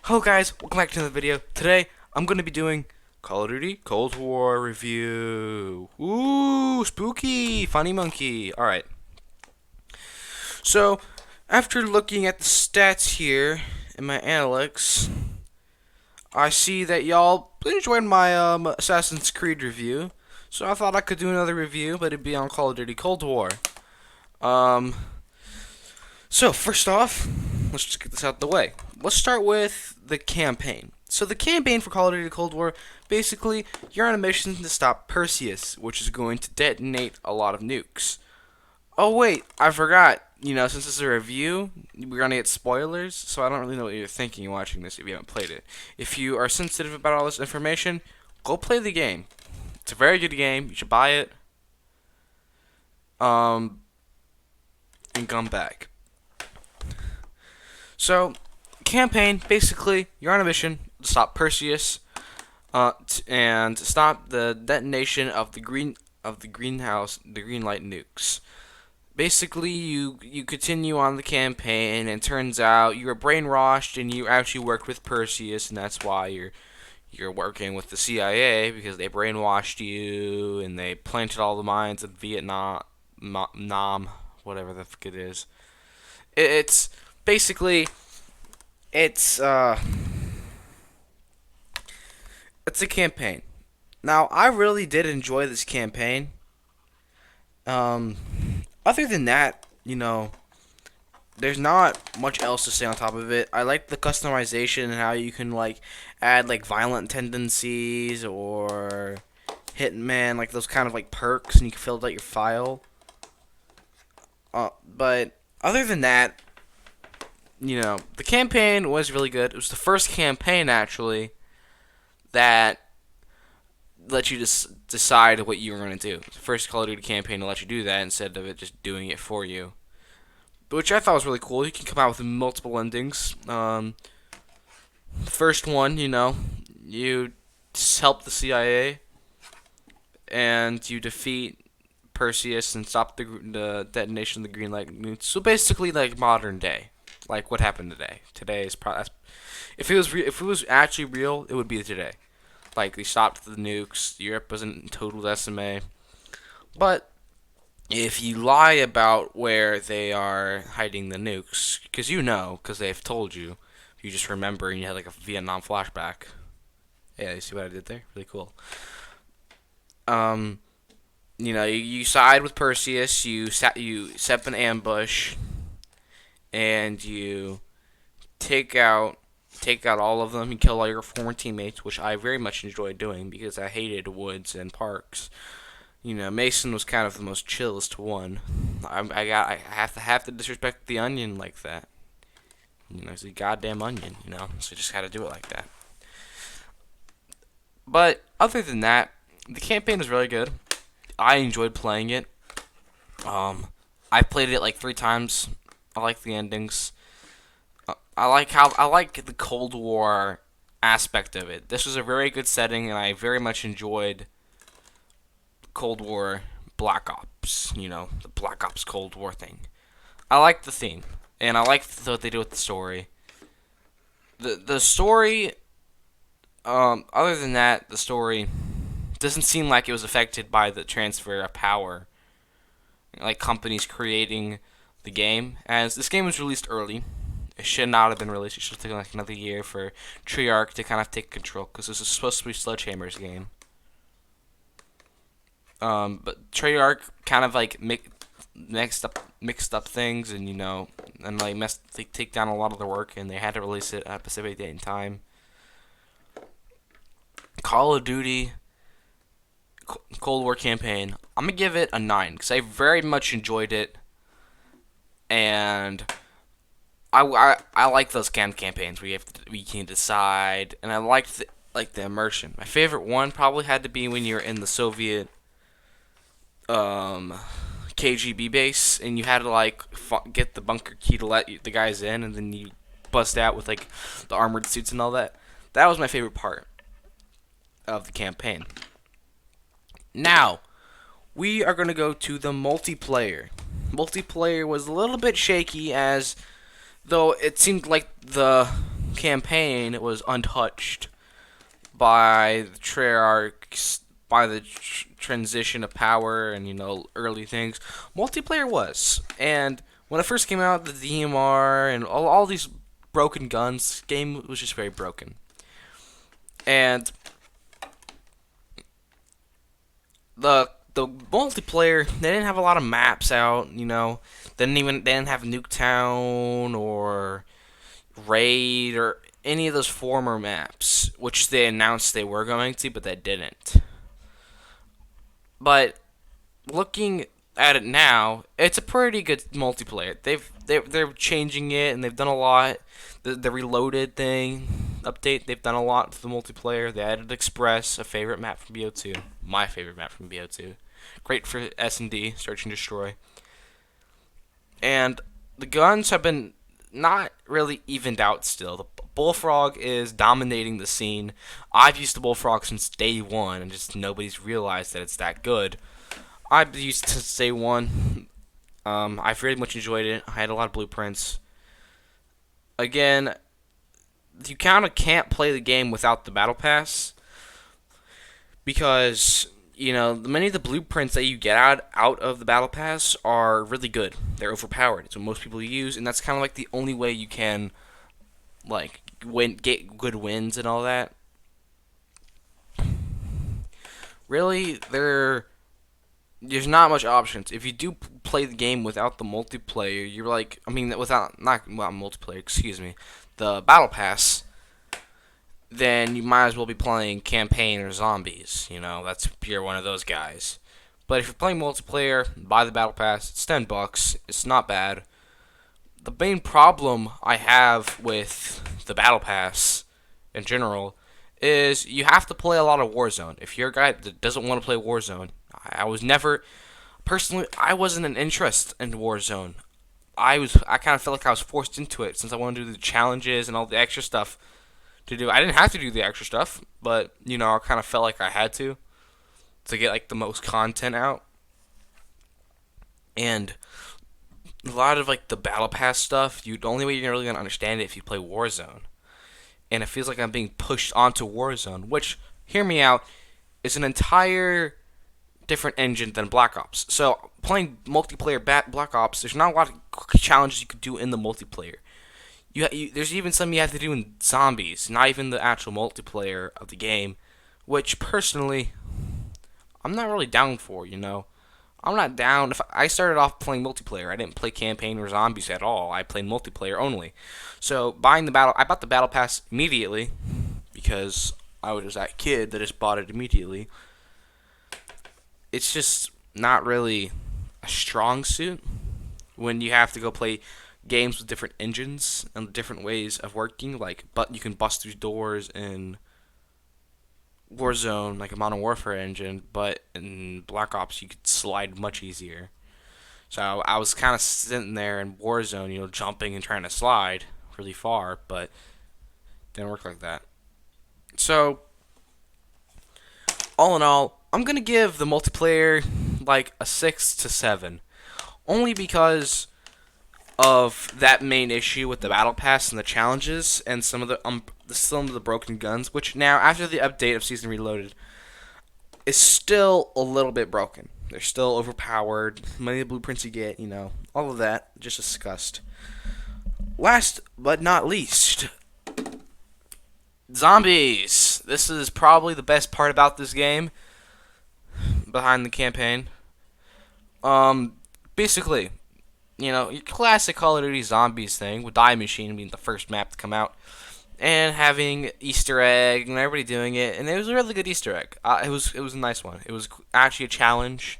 Hello guys, welcome back to another video. Today, I'm going to be doing Call of Duty Cold War review. Ooh, spooky, funny monkey. Alright, so after looking at the stats here in my analytics, I see that y'all enjoyed my Assassin's Creed review. So I thought I could do another review, but it'd be on Call of Duty Cold War. Um, so first off, let's just get this out of the way. Let's start with the campaign. So the campaign for Call of Duty Cold War, basically, you're on a mission to stop Perseus, which is going to detonate a lot of nukes. Oh wait, I forgot. Since this is a review, we're gonna get spoilers, so I don't really know what you're thinking watching this if you haven't played it. If you are sensitive about all this information, go play the game. It's a very good game. You should buy it. And come back. So, campaign, basically, you're on a mission to stop Perseus, and stop the detonation of the green light nukes. Basically, you continue on the campaign, and turns out you were brainwashed, and you actually worked with Perseus, and that's why you're working with the CIA, because they brainwashed you, and they planted all the mines in Vietnam, Nam, whatever the fuck it is. It's basically it's it's a campaign. Now, I really did enjoy this campaign. Um, Other than that, there's not much else to say on top of it. I like the customization and how you can add violent tendencies or hitman, those kind of perks, and you can fill out your file. But other than that, the campaign was really good. It was the first campaign actually that let you just decide what you were going to do. The first Call of Duty campaign to let you do that instead of it just doing it for you, which I thought was really cool. You can come out with multiple endings. First one, you help the CIA and you defeat Perseus and stop the detonation of the green light nukes. So basically, modern day, what happened today. Today is probably if it was actually real, it would be today. They stopped the nukes. Europe was in total decimate. But if you lie about where they are hiding the nukes, because they've told you, you just remember and you had a Vietnam flashback. Yeah, you see what I did there? Really cool. Um, you side with Perseus. You set up an ambush, and you take out all of them. You kill all your former teammates, which I very much enjoyed doing because I hated Woods and Parks. Mason was kind of the most chillest one. I have to disrespect the Onion like that. He's a goddamn onion. So you just got to do it like that. But other than that, the campaign was really good. I enjoyed playing it. I played it 3 times. I like the endings. I like the Cold War aspect of it. This was a very good setting, and I very much enjoyed Cold War Black Ops. The Black Ops Cold War thing. I like the theme, and I like what they do with the story. The story, other than that, the story doesn't seem like it was affected by the transfer of power. Companies creating the game, as this game was released early. It should not have been released. It should have taken another year for Treyarch to kind of take control, because this is supposed to be Sledgehammer's game. But Treyarch kind of mixed up things, and they take down a lot of the work, and they had to release it at a specific date and time. Call of Duty Cold War campaign, I'm gonna give it a 9 because I very much enjoyed it, and I like those campaigns where we can decide, and I liked the immersion. My favorite one probably had to be when you're in the Soviet KGB base, and you had to get the bunker key to let the guys in, and then you bust out with the armored suits and all that. That was my favorite part of the campaign. Now, we are going to go to the multiplayer. Multiplayer was a little bit shaky, as though it seemed like the campaign was untouched by the Treyarch's by the transition of power and early things. Multiplayer was, and when it first came out, the DMR and all these broken guns, game was just very broken. And the multiplayer, they didn't have a lot of maps out. They didn't have Nuketown or Raid or any of those former maps, which they announced they were going to, but they didn't. But looking at it now, it's a pretty good multiplayer. They're changing it, and they've done a lot. The Reloaded thing update, they've done a lot for the multiplayer. They added Express, a favorite map from BO2, my favorite map from BO2. Great for S&D, search and destroy. And the guns have been not really evened out still. The Bullfrog is dominating the scene. I've used the Bullfrog since day one, and just nobody's realized that it's that good. I've used it since day one. I've very much enjoyed it. I had a lot of blueprints. Again, you kind of can't play the game without the Battle Pass, because many of the blueprints that you get out of the Battle Pass are really good. They're overpowered. It's what most people use, and that's kind of like the only way you can get good wins and all that. Really, there's not much options. If you do play the game without the multiplayer, without multiplayer, excuse me, the Battle Pass, then you might as well be playing campaign or zombies. You're one of those guys. But if you're playing multiplayer, buy the Battle Pass. It's $10. It's not bad. The main problem I have with the Battle Pass in general is you have to play a lot of Warzone. If you're a guy that doesn't want to play Warzone, I wasn't an interest in Warzone. I kind of felt like I was forced into it since I wanted to do the challenges and all the extra stuff to do. I didn't have to do the extra stuff, but I kind of felt like I had to get the most content out. And a lot of the Battle Pass stuff, the only way you're really gonna understand it if you play Warzone. And it feels like I'm being pushed onto Warzone, which, hear me out, is an entire different engine than Black Ops. So playing multiplayer Black Ops, there's not a lot of challenges you could do in the multiplayer. There's even some you have to do in zombies, not even the actual multiplayer of the game, which personally I'm not really down for. I'm not down. If I started off playing multiplayer, I didn't play campaign or zombies at all. I played multiplayer only. So I bought the Battle Pass immediately because I was that kid that just bought it immediately. It's just not really a strong suit when you have to go play games with different engines and different ways of working. But you can bust through doors in Warzone, like a Modern Warfare engine, but in Black Ops you could slide much easier. So I was kind of sitting there in Warzone, jumping and trying to slide really far, but it didn't work like that. So all in all, I'm gonna give the multiplayer a 6 to 7, only because of that main issue with the Battle Pass and the challenges and some of the broken guns, which now after the update of Season Reloaded is still a little bit broken. They're still overpowered. Many of the blueprints you get, all of that just discussed. Last but not least, zombies. This is probably the best part about this game behind the campaign. Basically, your classic Call of Duty Zombies thing, with Die Machine being the first map to come out, and having Easter egg and everybody doing it, and it was a really good Easter egg. It was a nice one. It was actually a challenge.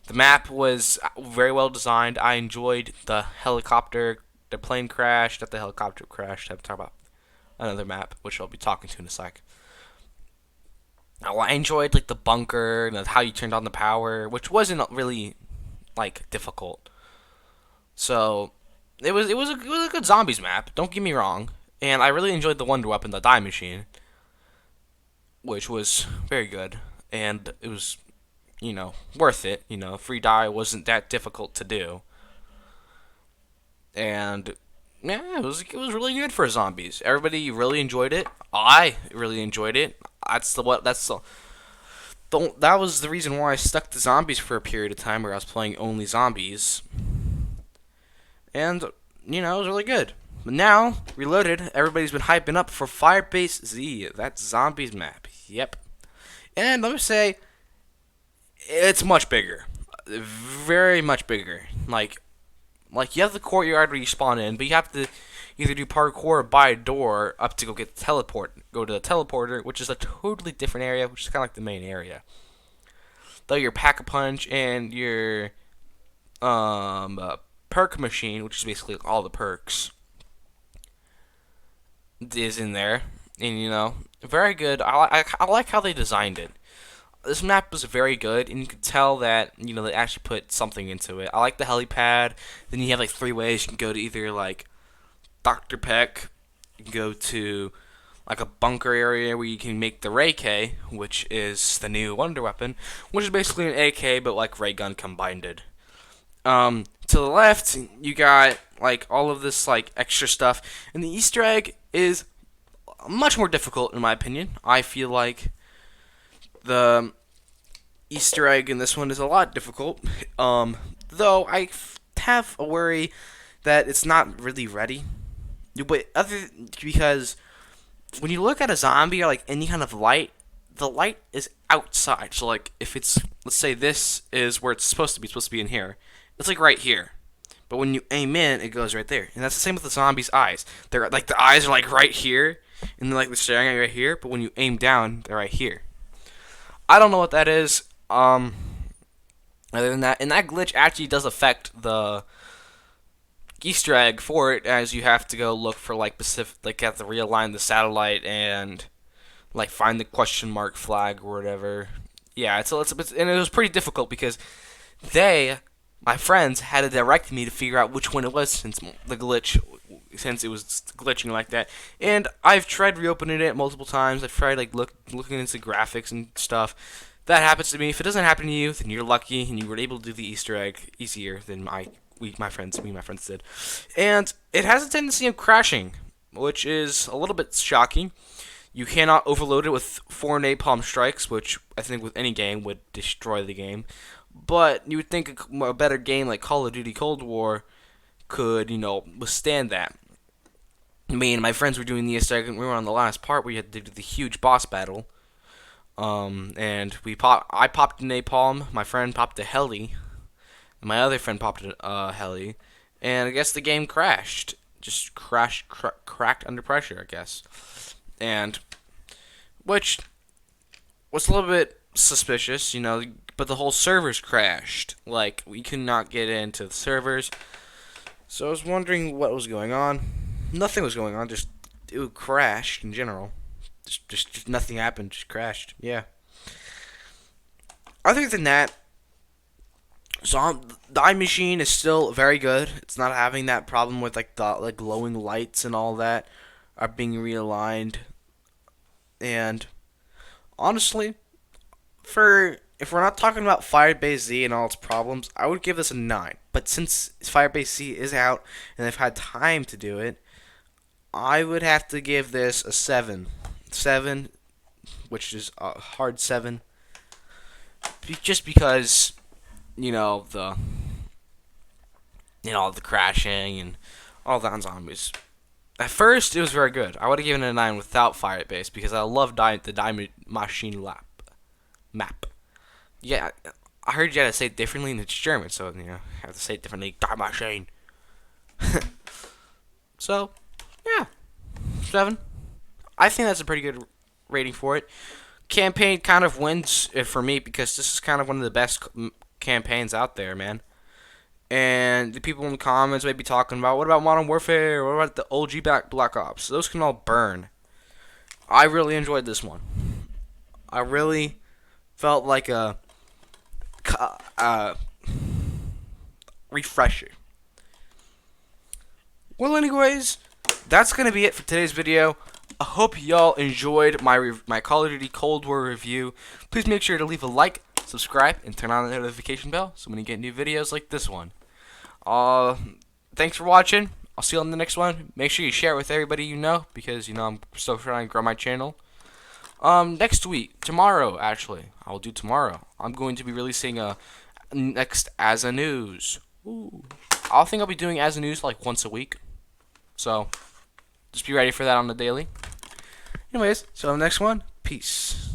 The map was very well designed. I enjoyed the plane crashed, not the helicopter crashed. I'm talking about another map, which I'll be talking to in a sec. I enjoyed the bunker and how you turned on the power, which wasn't really difficult. So it was a good zombies map. Don't get me wrong, and I really enjoyed the Wonder Weapon, the Die Machine, which was very good, and it was worth it. Free die wasn't that difficult to do, and Yeah, it was really good for zombies. Everybody really enjoyed it. I really enjoyed it. That was the reason why I stuck to zombies for a period of time where I was playing only zombies, and it was really good. But now, Reloaded, everybody's been hyping up for Firebase Z. That zombies map. Yep. And let me say, it's much bigger, very much bigger. Like you have the courtyard where you spawn in, but you have to either do parkour or buy a door up to go to the teleporter, which is a totally different area, which is kind of like the main area. Though your pack-a-punch and your perk machine, which is basically all the perks, is in there, and very good. I like how they designed it. This map was very good, and you could tell that they actually put something into it. I like the helipad. Then you have like three ways you can go to, either like Dr. Peck, you can go to like a bunker area where you can make the Ray K, which is the new wonder weapon, which is basically an AK but like ray gun combined. To the left, you got like all of this like extra stuff, and the Easter egg is much more difficult in my opinion. I feel like the Easter egg in this one is a lot difficult. Though have a worry that it's not really ready. But because when you look at a zombie or like any kind of light, the light is outside. So like if it's, let's say this is where it's supposed to be in here. It's like right here. But when you aim in, it goes right there. And that's the same with the zombie's eyes. They're like, the eyes are like right here, and they're staring at you right here. But when you aim down, they're right here. I don't know what that is. Other than that, and that glitch actually does affect the Easter egg for it, as you have to go look for like specific, like have to realign the satellite and like find the question mark flag or whatever. Yeah, it's a bit, and it was pretty difficult because my friends, had to direct me to figure out which one it was since it was glitching like that. And I've tried reopening it multiple times. I've tried like looking into graphics and stuff. That happens to me. If it doesn't happen to you, then you're lucky and you were able to do the Easter egg easier than my friends did. And it has a tendency of crashing, which is a little bit shocking. You cannot overload it with 4 napalm strikes, which I think with any game would destroy the game. But you would think a better game like Call of Duty Cold War could, withstand that. Me and my friends were doing the Easter egg, and we were on the last part where you had to do the huge boss battle. And I popped a napalm, my friend popped a heli, and my other friend popped a heli, and I guess the game crashed. Just cracked under pressure, I guess. And, which was a little bit suspicious, but the whole servers crashed. Like, we could not get into the servers. So I was wondering what was going on. Nothing was going on, just it crashed in general. Just nothing happened, just crashed. Yeah. Other than that, Die Machine is still very good. It's not having that problem with like the glowing lights and all that are being realigned. And honestly, if we're not talking about Firebase Z and all its problems, I would give this a 9. But since Firebase Z is out and they've had time to do it, I would have to give this a 7. 7, which is a hard 7. Just because, the crashing and all that on zombies. At first, it was very good. I would have given it a 9 without Firebase because I love the Die Machine map. Yeah, I heard you had to say it differently, and it's German, so I have to say it differently. Die Machine. So, yeah, 7. I think that's a pretty good rating for it. Campaign kind of wins it for me because this is kind of one of the best campaigns out there, man. And the people in the comments may be talking about, what about Modern Warfare? What about the OG Black Ops? Those can all burn. I really enjoyed this one. I really felt like a refresher. Well, anyways, that's going to be it for today's video. I hope y'all enjoyed my Call of Duty Cold War review. Please make sure to leave a like, subscribe, and turn on the notification bell so when you get new videos like this one. Thanks for watching. I'll see you on the next one. Make sure you share it with everybody you know, because I'm still trying to grow my channel. Next week, tomorrow actually, I'll do tomorrow. I'm going to be releasing next As a News. Ooh. I think I'll be doing As a News like once a week. So just be ready for that on the daily. Anyways, so the next one, peace.